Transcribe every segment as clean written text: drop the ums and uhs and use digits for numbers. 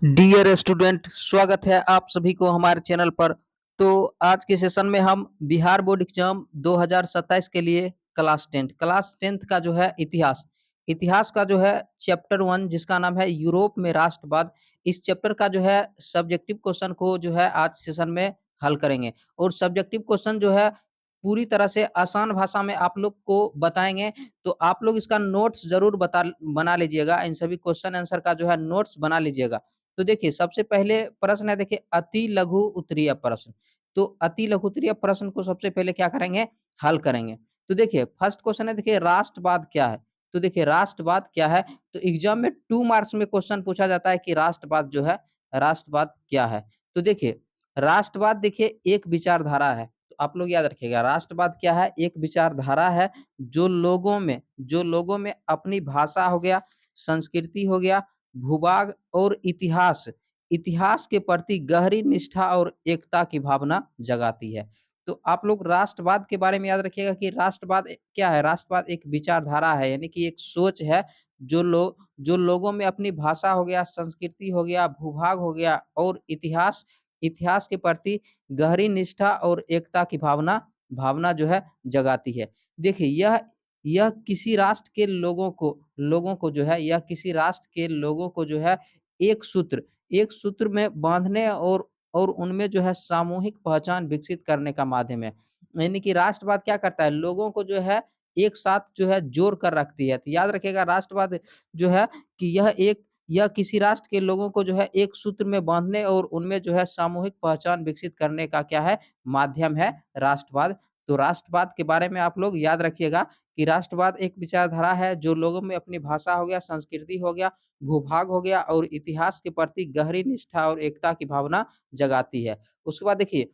Dear student, स्वागत है आप सभी को हमारे चैनल पर। तो आज के सेशन में हम बिहार बोर्ड एग्जाम 2027 के लिए क्लास टेंथ का जो है इतिहास का जो है चैप्टर 1 जिसका नाम है यूरोप में राष्ट्रवाद। इस चैप्टर का जो है सब्जेक्टिव क्वेश्चन को जो है आज सेशन में हल करेंगे। और सब्जेक्टिव क्वेश्चन जो है पूरी तरह से आसान भाषा में आप लोग को बताएंगे। तो आप लोग इसका नोट्स जरूर बना लीजिएगा। इन सभी क्वेश्चन आंसर का जो है नोट्स बना लीजिएगा। तो देखिए सबसे पहले प्रश्न है, देखिए अति लघु उत्तरीय प्रश्न। तो अति लघु उत्तरीय प्रश्न को सबसे पहले क्या करेंगे, हल करेंगे। तो देखिए फर्स्ट क्वेश्चन है, देखिए राष्ट्रवाद क्या है। तो देखिए राष्ट्रवाद क्या है, तो एग्जाम में 2 मार्क्स में क्वेश्चन पूछा जाता है कि राष्ट्रवाद क्या है। तो देखिए राष्ट्रवाद देखिए एक विचारधारा है। तो आप लोग याद रखिएगा राष्ट्रवाद क्या है, एक विचारधारा है जो लोगों में अपनी भाषा हो गया, संस्कृति हो गया, भूभाग और इतिहास के प्रति गहरी निष्ठा और एकता की भावना जगाती है। तो आप लोग राष्ट्रवाद के बारे में याद रखिएगा कि राष्ट्रवाद क्या है। राष्ट्रवाद एक विचारधारा है, यानी कि एक सोच है जो लोगों में अपनी भाषा हो गया, संस्कृति हो गया, भूभाग हो गया और इतिहास के प्रति गहरी निष्ठा और एकता की भावना भावना जो है जगाती है। देखिए यह किसी राष्ट्र के लोगों को जो है, यह किसी राष्ट्र के लोगों को जो है एक सूत्र में बांधने और उनमें जो है सामूहिक पहचान विकसित करने का माध्यम है। यानी कि राष्ट्रवाद क्या करता है, लोगों को जो है एक साथ जो है जोड़ कर रखती है। तो याद रखिएगा राष्ट्रवाद जो है कि यह किसी राष्ट्र के लोगों को जो है एक सूत्र में बांधने और उनमें जो है सामूहिक पहचान विकसित करने का क्या है, माध्यम है राष्ट्रवाद। तो राष्ट्रवाद के बारे में आप लोग याद रखिएगा कि राष्ट्रवाद एक विचारधारा है जो लोगों में अपनी भाषा हो गया, संस्कृति हो गया, भूभाग हो गया और इतिहास के प्रति गहरी निष्ठा और एकता की भावना जगाती है। उसके बाद देखिए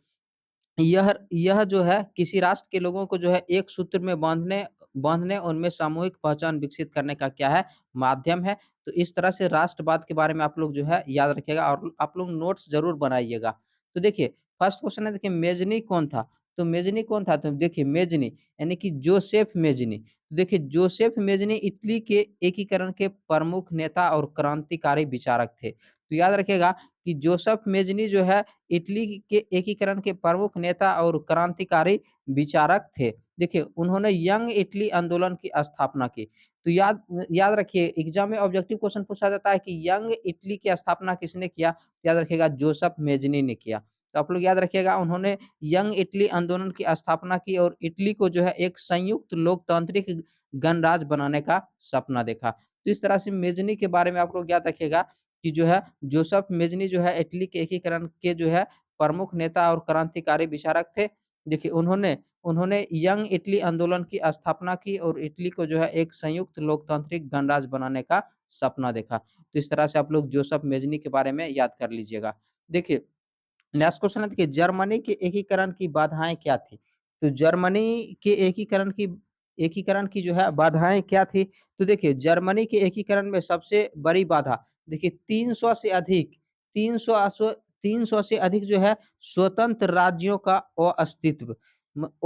यह जो है किसी राष्ट्र के लोगों को जो है एक सूत्र में बांधने उनमें सामूहिक पहचान विकसित करने का क्या है, माध्यम है। तो इस तरह से राष्ट्रवाद के बारे में आप लोग जो है याद रखिएगा और आप लोग नोट्स जरूर बनाइएगा। तो देखिए फर्स्ट क्वेश्चन है, देखिए मेजनी कौन था। तो मेजनी कौन था, तो देखिए मेजनी यानी कि जोसेफ मेजनी। तो देखिए जोसेफ मेजनी इटली के एकीकरण के प्रमुख नेता और क्रांतिकारी विचारक थे। तो याद रखिएगा कि जोसेफ मेजनी जो है इटली के एकीकरण के प्रमुख नेता और क्रांतिकारी विचारक थे। देखिए उन्होंने यंग इटली आंदोलन की स्थापना की। तो याद याद रखिए एग्जाम में ऑब्जेक्टिव क्वेश्चन पूछा जाता है कि यंग इटली की स्थापना किसने किया, तो याद रखिएगा जोसेफ मेजनी ने किया। तो आप लोग याद रखिएगा उन्होंने यंग इटली आंदोलन की स्थापना की और इटली को जो है एक संयुक्त लोकतांत्रिक गणराज्य बनाने का सपना देखा। तो इस तरह से मेजनी के बारे में आप लोग याद रखिएगा कि जो है जोसेफ मेजनी जो है इटली के एकीकरण के जो है प्रमुख नेता और क्रांतिकारी विचारक थे। देखिए उन्होंने उन्होंने यंग इटली आंदोलन की स्थापना की और इटली को जो है एक संयुक्त लोकतांत्रिक गणराज्य बनाने का सपना देखा। तो इस तरह से आप लोग जोसेफ मेजनी के बारे में याद कर लीजिएगा। देखिए नेक्स्ट क्वेश्चन है, देखिए जर्मनी के एकीकरण की बाधाएं क्या थी। तो जर्मनी के एकीकरण की जो है बाधाएं क्या थी। तो देखिए जर्मनी के एकीकरण में सबसे बड़ी बाधा देखिए 300 से अधिक जो है स्वतंत्र राज्यों का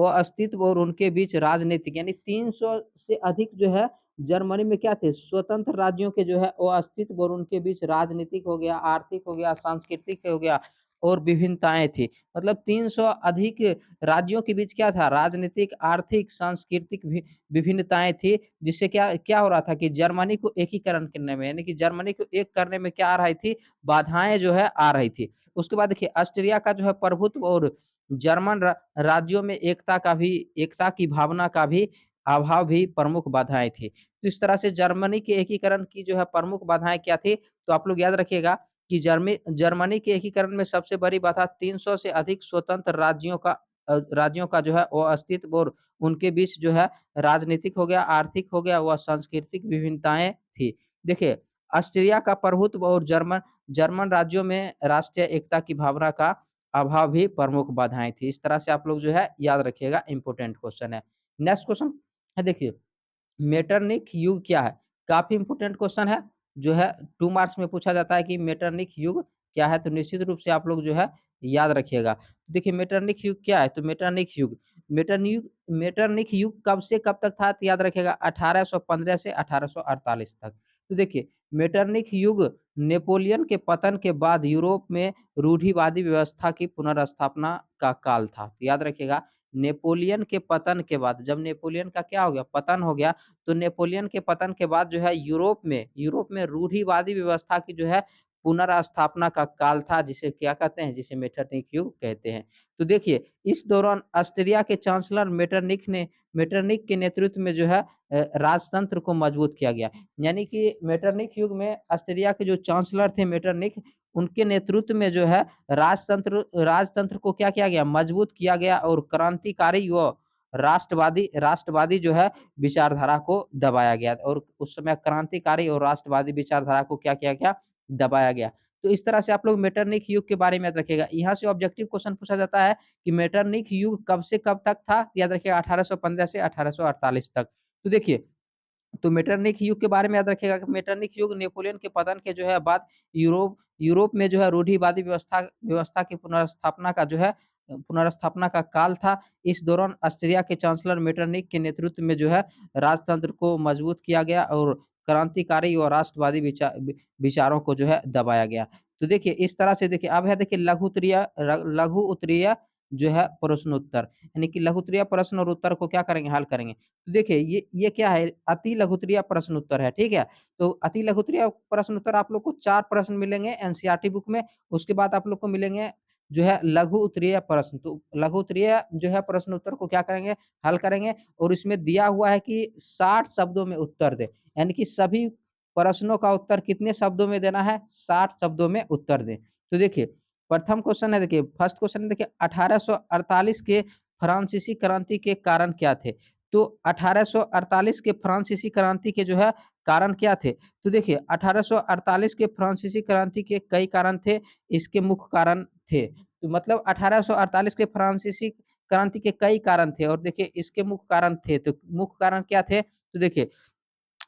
अस्तित्व और उनके बीच राजनीतिक, यानी 300 से अधिक जो है जर्मनी में क्या थे, स्वतंत्र राज्यों के जो है अस्तित्व और उनके बीच राजनीतिक हो गया, आर्थिक हो गया, सांस्कृतिक हो गया और विभिन्नताएं थी। मतलब 300 अधिक राज्यों के बीच क्या था, राजनीतिक, आर्थिक, सांस्कृतिक विभिन्नताएं थी। जिससे क्या क्या हो रहा था कि जर्मनी को एकीकरण करने में, यानी कि जर्मनी को एक करने में क्या आ रही थी, बाधाएं जो है आ रही थी। उसके बाद देखिए ऑस्ट्रिया का जो है प्रभुत्व और जर्मन राज्यों में एकता की भावना का भी अभाव भी प्रमुख बाधाएं थी। तो इस तरह से जर्मनी के एकीकरण की जो है प्रमुख बाधाएं क्या थी, तो आप लोग याद रखिएगा कि जर्मनी के एकीकरण में सबसे बड़ी बाधा 300 से अधिक स्वतंत्र राज्यों का जो है वो अस्तित्व और उनके बीच जो है राजनीतिक हो गया, आर्थिक हो गया, व सांस्कृतिक विभिन्नताएं थी। देखिए ऑस्ट्रिया का प्रभुत्व और जर्मन जर्मन राज्यों में राष्ट्रीय एकता की भावना का अभाव भी प्रमुख बाधाएं थी। इस तरह से आप लोग जो है याद रखिएगा, इंपॉर्टेंट क्वेश्चन है। नेक्स्ट क्वेश्चन है, देखिए मेटरनिख युग क्या है। काफी इंपोर्टेंट क्वेश्चन है, जो है 2 मार्क्स में पूछा जाता है कि मेटरनिख युग क्या है। तो निश्चित रूप से आप लोग जो है याद रखिएगा। देखिए मेटरनिख युग क्या है, तो मेटरनिख युग कब से कब तक था, तो याद रखिएगा 1815 से 1848 तक। तो देखिए मेटरनिख युग नेपोलियन के पतन के बाद यूरोप में रूढ़िवादी व्यवस्था की पुनर्स्थापना का काल था। तो याद रखिएगा, नेपोलियन के पतन के बाद, जब नेपोलियन का क्या हो गया, पतन हो गया, तो नेपोलियन के पतन के बाद जो है यूरोप में रूढ़िवादी व्यवस्था की जो है पुनर्स्थापना का काल था, जिसे क्या कहते हैं, जिसे मेटरनिख युग कहते हैं। तो देखिए, इस दौरान ऑस्ट्रिया के चांसलर मेटरनिख के नेतृत्व में जो है राजतंत्र को मजबूत किया गया। यानी कि मेटरनिख युग में ऑस्ट्रिया के जो चांसलर थे मेटरनिख, उनके नेतृत्व में जो है राजतंत्र को क्या किया गया, मजबूत किया गया, और क्रांतिकारी व राष्ट्रवादी राष्ट्रवादी जो है विचारधारा को दबाया गया, और उस समय क्रांतिकारी और राष्ट्रवादी विचारधारा को क्या किया गया, दबाया गया। तो इस तरह से आप लोग मेटरनिख युग के बारे में याद रखिएगा। यहाँ से ऑब्जेक्टिव क्वेश्चन पूछा जाता है कि मेटरनिख युग कब से कब तक था? याद रखिएगा 1815 से 1848 तक। तो देखिए, तो मेटरनिख युग के बारे में याद रखिएगा कि मेटरनिख युग नेपोलियन के पतन के जो है बाद यूरोप यूरोप में जो है रूढ़िवादी व्यवस्था व्यवस्था की पुनर्स्थापना का काल था। इस दौरान ऑस्ट्रिया के चांसलर मेटरनिख के नेतृत्व में जो है राजतंत्र को मजबूत किया गया, और क्रांतिकारी और राष्ट्रवादी विचारों को जो है दबाया गया। तो देखिए, इस तरह से देखिए, अब है देखिए लघु उत्तरीय जो है प्रश्नोत्तर, यानी कि लघु उत्तरीय प्रश्न और उत्तर को क्या करेंगे, हल करेंगे। तो देखिए, ये क्या है, अति लघुत्तरीय प्रश्न उत्तर है, ठीक है? तो अति लघुत्तरीय प्रश्न उत्तर आप लोग को 4 प्रश्न मिलेंगे एनसीईआरटी बुक में, उसके बाद आप लोग को मिलेंगे जो है लघु उत्तरीय प्रश्न। तो लघु उत्तरीय जो है प्रश्न उत्तर को क्या करेंगे, हल करेंगे, और इसमें दिया हुआ है कि 60 शब्दों में उत्तर दें, यानी कि सभी प्रश्नों का उत्तर कितने शब्दों में देना है, 60 शब्दों में उत्तर दें। तो देखिए, प्रथम क्वेश्चन है, देखिए फर्स्ट क्वेश्चन है, देखिए 1848 के फ्रांसीसी क्रांति के कारण क्या थे? तो 1848 के फ्रांसीसी क्रांति के जो है कारण क्या थे? तो देखिए, 1848 के फ्रांसीसी क्रांति के कई कारण थे, इसके मुख्य कारण थे। तो मतलब 1848 के फ्रांसीसी क्रांति के कई कारण थे, और देखिए इसके मुख्य कारण थे। तो मुख्य कारण क्या थे? तो देखिए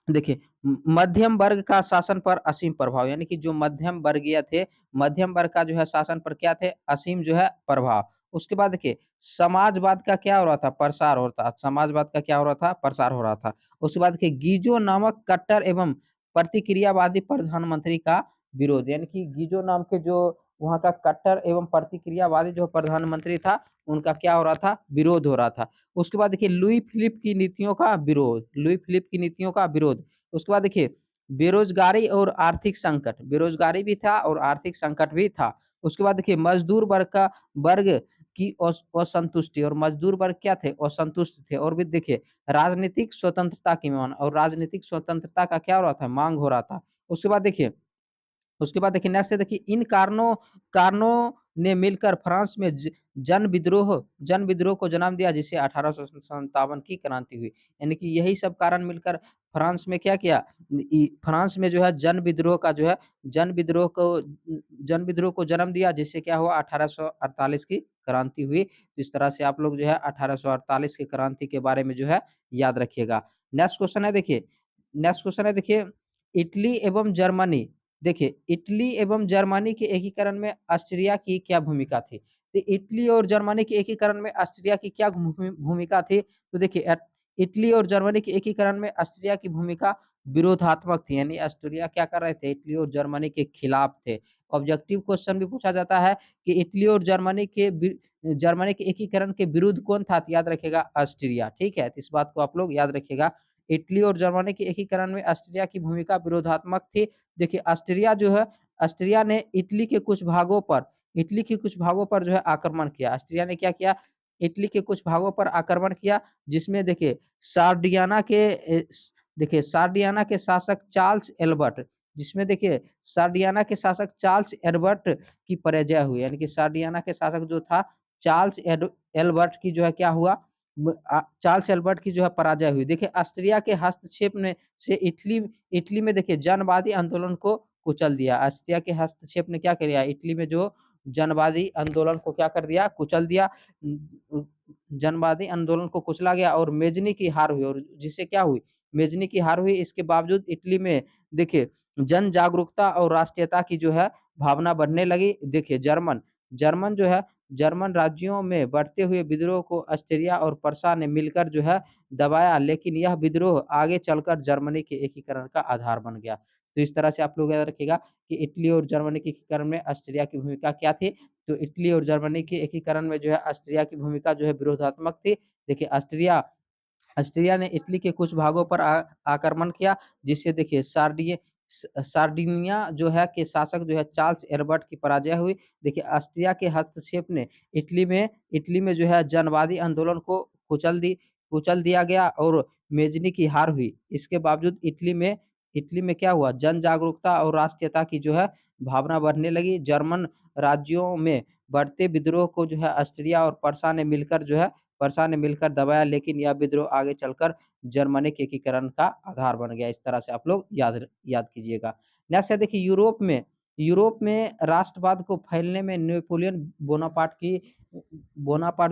देखिए, मध्यम वर्ग का शासन पर असीम प्रभाव, यानी कि जो मध्यम वर्गीय थे, मध्यम वर्ग का जो है शासन पर क्या थे, असीम जो है प्रभाव। उसके बाद देखिए, समाजवाद का क्या हो रहा था, प्रसार हो रहा था। समाजवाद का क्या हो रहा था, प्रसार हो रहा था। उसके बाद देखिए, गीजो नामक कट्टर एवं प्रतिक्रियावादी प्रधानमंत्री का विरोध, यानी कि गीजो नाम के जो वहाँ का कट्टर एवं प्रतिक्रियावादी जो प्रधानमंत्री था, उनका क्या हो रहा था, विरोध हो रहा था। उसके बाद देखिए, लुई फिलिप की नीतियों का विरोध, लुई फिलिप की नीतियों का विरोध। उसके बाद देखिए, बेरोजगारी और आर्थिक संकट, बेरोजगारी भी था और आर्थिक संकट भी था। उसके बाद देखिए, मजदूर वर्ग की असंतुष्टि, और मजदूर वर्ग क्या थे, असंतुष्ट थे। और भी देखिए, राजनीतिक स्वतंत्रता की मांग, और राजनीतिक स्वतंत्रता का क्या हो रहा था, मांग हो रहा था। उसके बाद देखिए नेक्स्ट है, देखिए इन कारणों ने मिलकर फ्रांस में जन विद्रोह को जन्म दिया, जिसे 1857 की क्रांति हुई। यानी कि यही सब कारण मिलकर फ्रांस में क्या किया, फ्रांस में जो है जन विद्रोह को जन विद्रोह को जन्म दिया, जिससे क्या हुआ, 1848 की क्रांति हुई। तो इस तरह से आप लोग जो है 1848 की क्रांति के बारे में जो है याद रखिएगा। नेक्स्ट क्वेश्चन है देखिए, इटली एवं जर्मनी, देखिए इटली एवं जर्मनी के एकीकरण में ऑस्ट्रिया की क्या भूमिका थी? तो इटली और जर्मनी के एकीकरण में ऑस्ट्रिया की क्या भूमिका थी? तो देखिए, इटली और जर्मनी के एकीकरण में ऑस्ट्रिया की भूमिका विरोधात्मक थी, यानी ऑस्ट्रिया क्या कर रहे थे, इटली और जर्मनी के खिलाफ थे। ऑब्जेक्टिव क्वेश्चन भी पूछा जाता है कि इटली और जर्मनी के एकीकरण के विरुद्ध कौन था? तो याद रखिएगा, ऑस्ट्रिया, ठीक है? तो इस बात को आप लोग याद रखिएगा। इटली और जर्मनी के एकीकरण में ऑस्ट्रिया की भूमिका विरोधात्मक थी। देखिए, ऑस्ट्रिया ने इटली के कुछ भागों पर जो है आक्रमण किया। ऑस्ट्रिया ने क्या किया, इटली के कुछ भागों पर आक्रमण किया, जिसमें सार्डियाना के शासक चार्ल्स एल्बर्ट जिसमें देखिए सार्डियाना के शासक चार्ल्स एल्बर्ट की पराजय हुई, यानी कि सार्डियाना के शासक जो था एल्बर्ट की जो है क्या हुआ, चार्ल्स एल्बर्ट की जो है पराजय हुई। देखिए, ऑस्ट्रिया के हस्तक्षेप ने से इटली में देखिए जनवादी आंदोलन को कुचल दिया। ऑस्ट्रिया के हस्तक्षेप ने क्या किया, इटली में जो जनवादी आंदोलन को क्या कर दिया, कुचल दिया। जनवादी आंदोलन को कुचला गया, और मेजनी की हार हुई, और जिससे क्या हुई, मेजनी की हार हुई। इसके बावजूद इटली में देखिए जन जागरूकता और राष्ट्रीयता की जो है भावना बढ़ने लगी। देखिए, जर्मन जो है जर्मन राज्यों में बढ़ते हुए विद्रोह को ऑस्ट्रिया और प्रशा ने मिलकर जो है दबाया, लेकिन यह विद्रोह आगे चलकर जर्मनी के एकीकरण का आधार बन गया। तो इस तरह से आप लोग याद रखिएगा कि इटली और जर्मनी के एकीकरण में ऑस्ट्रिया की भूमिका क्या थी? तो इटली और जर्मनी के एकीकरण में जो है ऑस्ट्रिया की भूमिका जो है विरोधात्मक थी। देखिए ऑस्ट्रिया ऑस्ट्रिया ने इटली के कुछ भागों पर आक्रमण किया, जिससे देखिए सार्डिनिया जो है के शासक जो है चार्ल्स एडवर्ड की पराजय हुई। देखिए ऑस्ट्रिया के हस्तक्षेप ने इटली में जो है जनवादी आंदोलन को कुचल दिया गया और मेजनी की हार हुई। इसके बावजूद इटली में क्या हुआ, जन जागरूकता और राष्ट्रीयता की जो है भावना बढ़ने लगी। जर्मन राज्यों में बढ़ते विद्रोह को जो है ऑस्ट्रिया और पर्सा ने मिलकर दबाया, लेकिन यह विद्रोह आगे चलकर जर्मनी के एकीकरण का आधार बन गया। इस तरह से आप लोग याद याद कीजिएगा। नेक्स्ट है देखिए यूरोप में राष्ट्रवाद को फैलने में नेपोलियन बोनापार्ट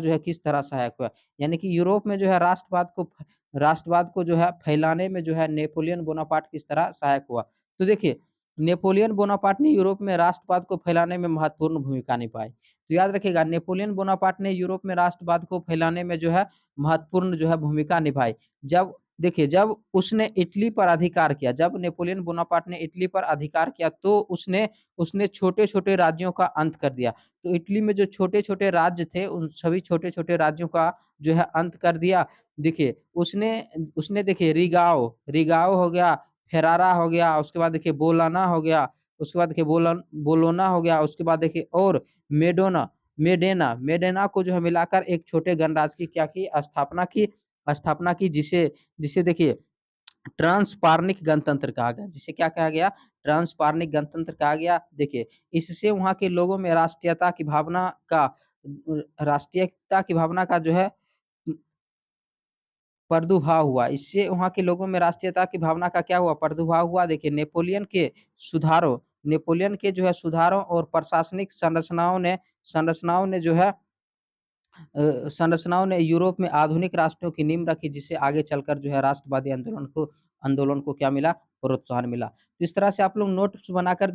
जो है किस तरह सहायक हुआ? यानी कि यूरोप में जो है राष्ट्रवाद को जो है फैलाने में जो है नेपोलियन बोनापार्ट किस तरह सहायक हुआ? तो देखिए नेपोलियन बोनापार्ट ने यूरोप में राष्ट्रवाद को फैलाने में महत्वपूर्ण भूमिका निभाई। तो याद रखिएगा नेपोलियन बोनापार्ट ने यूरोप में राष्ट्रवाद को फैलाने में जो है महत्वपूर्ण जो है भूमिका निभाई। जब उसने इटली पर अधिकार किया, जब नेपोलियन बोनापार्ट ने इटली पर अधिकार किया तो उसने उसने छोटे-छोटे राज्यों का अंत कर दिया। तो इटली में जो छोटे-छोटे राज्य थे उन सभी छोटे-छोटे राज्यों का जो है अंत कर दिया। देखिए उसने उसने देखिए रिगाओ हो गया, फेरारा हो गया, उसके बाद देखिए बोलाना हो गया, उसके बाद देखिए बोलोना हो गया, उसके बाद देखिए और मेडेना को जो है मिलाकर एक छोटे गणराज्य की क्या की स्थापना की जिसे जिसे देखिए ट्रांसपार्निक गणतंत्र कहा गया। जिसे क्या कहा गया? ट्रांसपार्निक गणतंत्र कहा गया। देखिए इससे वहाँ के लोगों में राष्ट्रीयता की भावना का जो है प्रादुर्भाव हुआ। इससे वहाँ के लोगों में राष्ट्रीयता की भावना का क्या हुआ? प्रादुर्भाव हुआ। देखिए नेपोलियन के जो है सुधारों और प्रशासनिक संरचनाओं ने जो है संरचनाओं ने यूरोप में आधुनिक राष्ट्रों की नींव रखी, जिससे आगे चलकर जो है राष्ट्रवादी आंदोलन को क्या मिला? प्रोत्साहन मिला। तो इस तरह से आप लोग नोट्स बनाकर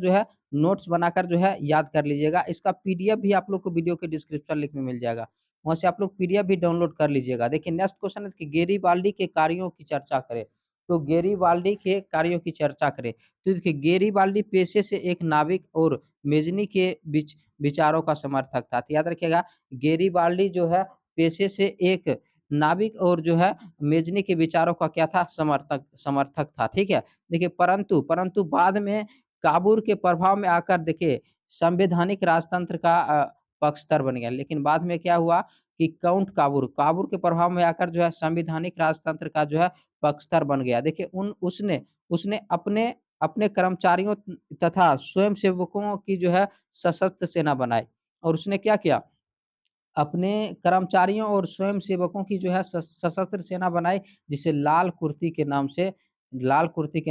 जो है याद कर लीजिएगा। इसका पीडीएफ भी आप लोग को वीडियो के डिस्क्रिप्शन लिंक में मिल जाएगा। वहाँ से आप लोग पीडीएफ भी डाउनलोड कर लीजिएगा। देखिए नेक्स्ट क्वेश्चन है कि गेरिबाल्डी के कार्यों की चर्चा करें। तो गेरिबाल्डी के कार्यों की चर्चा करें। तो देखिए गेरिबाल्डी पेशे से एक नाविक और मेजनी के बीच विचारों का समर्थक था। तो याद रखिएगा गेरिबाल्डी जो है पेशे से एक नाविक और जो है मेजनी के विचारों का क्या था? समर्थक था। ठीक है? देखिए परंतु बाद में काबुल के प्रभाव में आकर देखिए संवैधानिक राजतंत्र का पक्षधर बन गया। लेकिन बाद में क्या हुआ कि काउंट काबुल के प्रभाव में आकर जो है संवैधानिक राजतंत्र का जो है पक्षधर बन गया। देखिए उन उसने उसने अपने अपने कर्मचारियों तथा स्वयंसेवकों की जो है सशस्त्र सेना बनाई और उसने क्या किया? अपने कर्मचारियों और स्वयंसेवकों की जो है सशस्त्र सेना बनाई, जिसे लाल कुर्ती के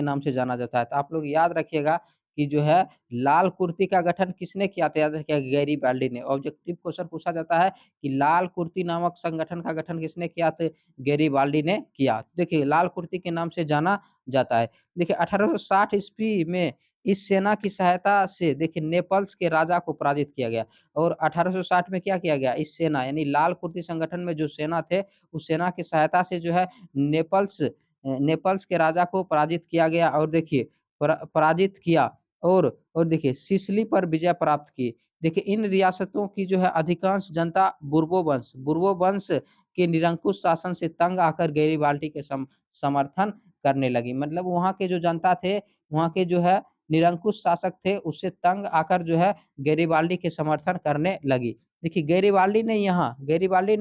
नाम से जाना जाता है। तो आप लोग याद रखिएगा कि जो है लाल कुर्ती का गठन किसने किया था? याद रखिएगा गैरिबाल्डी ने। ऑब्जेक्टिव क्वेश्चन पूछा जाता है कि लाल कुर्ती नामक संगठन का गठन किसने किया? तो गैरिबाल्डी ने किया। देखिए लाल कुर्ती के नाम से जाना जाता है। देखिए 1860 ईस्वी में इस सेना की सहायता से देखिए नेपल्स के राजा को पराजित किया गया। और 1860 में क्या किया गया? इस सेना यानी लाल कुर्ती संगठन में जो सेना थे, उस सेना की सहायता से जो है नेपल्स के राजा को पराजित किया गया और देखिए पराजित किया और देखिए सिसिली पर विजय प्राप्त की। देखिए इन रियासतों की जो है अधिकांश जनता बुर्बो वंश के निरंकुश शासन से तंग आकर गैरिबाल्डी के समर्थन करने लगी। मतलब वहाँ के जो जनता थे, वहाँ के जो है निरंकुश शासक थे, उससे तंग आकर जो है गैरिबाल्डी के समर्थन करने लगी। देखिए गैरिबाल्डी ने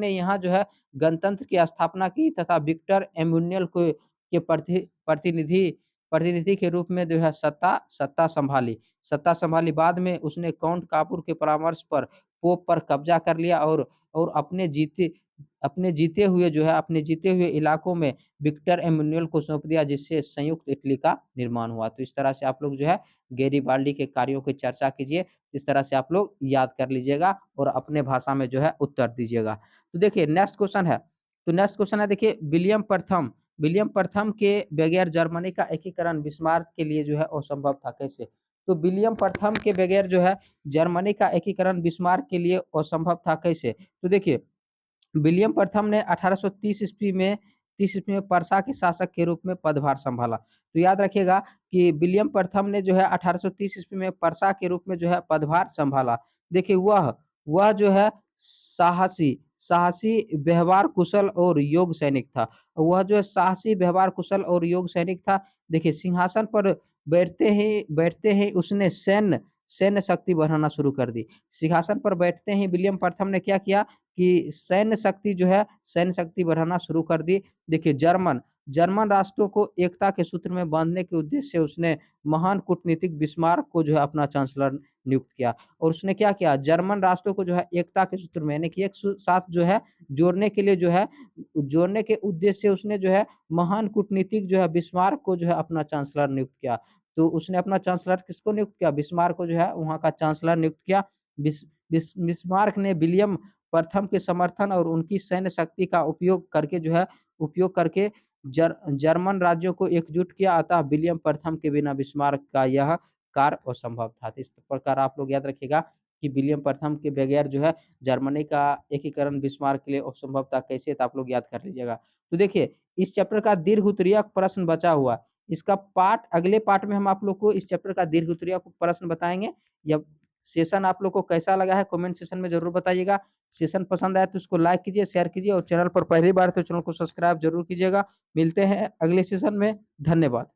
यहाँ जो है गणतंत्र की स्थापना की तथा विक्टर एमुन्यूल को के प्रतिनिधि के रूप में जो है सत्ता संभाली। बाद में उसने काउंट कापूर के परामर्श पर पोप पर कब्जा कर लिया और अपने जीते हुए इलाकों में विक्टर एमुन्यूल को सौंप दिया, जिससे संयुक्त इटली का निर्माण हुआ। तो इस तरह से आप लोग जो है गैरिबाल्डी के कार्यों की चर्चा कीजिए। इस तरह से आप लोग याद कर लीजिएगा और अपने भाषा में जो है उत्तर दीजिएगा। तो देखिए नेक्स्ट क्वेश्चन है देखिए विलियम प्रथम के बगैर जर्मनी का एकीकरण बिस्मार्क के लिए जो है असंभव था। कैसे? तो विलियम प्रथम के बगैर जो है जर्मनी का एकीकरण बिस्मार्क के लिए असंभव था। कैसे? तो देखिए विलियम प्रथम ने 1830 ईस्वी में पर्सा के शासक के रूप में पदभार संभाला। तो याद रखिएगा कि विलियम प्रथम ने जो है 1830 ईस्वी में परसा के रूप में जो है पदभार संभाला। देखिए वह जो है साहसी साहसी, व्यवहार कुशल और योग्य सैनिक था। वह जो है साहसी, व्यवहार कुशल और योग्य सैनिक था। देखिए सिंहासन पर बैठते ही उसने सैन्य शक्ति बढ़ाना शुरू कर दी। सिंहासन पर बैठते ही विलियम प्रथम ने क्या किया कि सैन्य शक्ति बढ़ाना शुरू कर दी। देखिए जर्मन राष्ट्रों को एकता के सूत्र में बांधने के उद्देश्य से उसने महान कूटनीतिक बिस्मार्क को जो है अपना चांसलर नियुक्त किया। और उसने क्या किया, जर्मन राष्ट्रों को जो है एकता के सूत्र में यानी कि एक साथ जो है जोड़ने के लिए जो है जोड़ने के उद्देश्य से उसने जो है महान कूटनीतिक जो है बिस्मार्क को जो है अपना चांसलर नियुक्त किया। तो उसने अपना चांसलर किसको नियुक्त किया, बिस्मार्क को जो है वहाँ का चांसलर नियुक्त किया। बिस्मार्क ने विलियम प्रथम के समर्थन और उनकी सैन्य शक्ति का उपयोग करके जर्मन राज्यों को एकजुट किया। अतः विलियम प्रथम के बिना बिस्मार्क का यह कार्य असंभव था। तो इस प्रकार आप लोग याद रखिएगा कि विलियम प्रथम के बगैर जो है जर्मनी का एकीकरण बिस्मार्क के लिए असंभव था। कैसे, तो आप लोग याद कर लीजिएगा। तो देखिए इस चैप्टर का दीर्घ उत्तरीय प्रश्न बचा हुआ। इसका अगले पार्ट में हम आप लोग को इस चैप्टर का दीर्घ उत्तरीय प्रश्न बताएंगे। या सेशन आप लोग को कैसा लगा है कमेंट सेशन में जरूर बताइएगा। सेशन पसंद आया तो इसको लाइक कीजिए, शेयर कीजिए और चैनल पर पहली बार तो चैनल को सब्सक्राइब जरूर कीजिएगा। मिलते हैं अगले सेशन में। धन्यवाद।